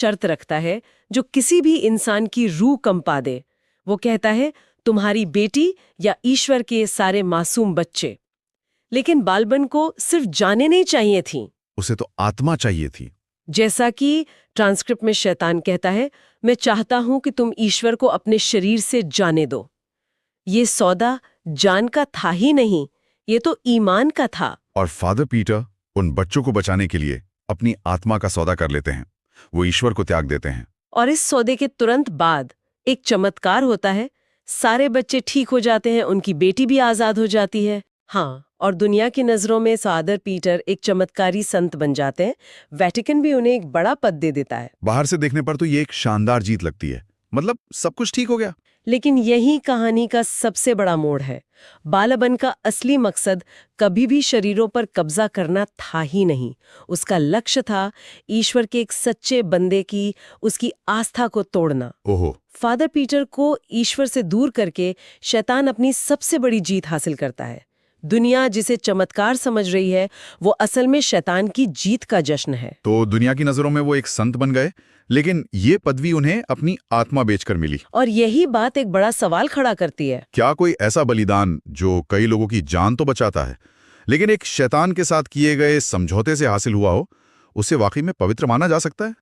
शर्त रखता है जो किसी भी इंसान की रूह कंपा दे। वो कहता है, तुम्हारी बेटी या ईश्वर के सारे मासूम बच्चे। लेकिन बालबन को सिर्फ जाने नहीं चाहिए थी। उसे तो आत्मा चाहिए थी। जैसा कि ट्रांसक्रिप्ट में शैतान कहता है, मैं चाहता हूं कि तुम ईश्वर को अपने शरीर से जाने दो। ये सौदा जान का था ही नहीं, ये तो ईमान का था। और फादर पीटर उन बच्चों को बचाने के लिए अपनी आत्मा का सौदा कर लेते हैं। वो ईश्वर को त्याग देते हैं। और इस सौदे के तुरंत बाद एक चमत्कार होता है। सारे बच्चे ठीक हो जाते हैं, उनकी बेटी भी आजाद हो जाती है। हाँ, और दुनिया की नजरों में फादर पीटर एक चमत्कारी संत बन जाते हैं। वेटिकन भी उन्हें एक बड़ा पद दे देता है। बाहर से देखने पर तो ये एक शानदार जीत लगती है, मतलब सब कुछ ठीक हो गया। लेकिन यही कहानी का सबसे बड़ा मोड़ है। बालबन का असली मकसद कभी भी शरीरों पर कब्जा करना था ही नहीं। उसका लक्ष्य था ईश्वर के एक सच्चे बंदे की, उसकी आस्था को तोड़ना। ओहो। फादर पीटर को ईश्वर से दूर करके शैतान अपनी सबसे बड़ी जीत हासिल करता है। दुनिया जिसे चमत्कार समझ रही है, वो असल में शैतान की जीत का जश्न है। तो दुनिया की नजरों में वो एक संत बन गए, लेकिन ये पदवी उन्हें अपनी आत्मा बेचकर मिली। और यही बात एक बड़ा सवाल खड़ा करती है। क्या कोई ऐसा बलिदान जो कई लोगों की जान तो बचाता है, लेकिन एक शैतान के साथ किए गए समझौते से हासिल हुआ हो, उसे वाकई में पवित्र माना जा सकता है?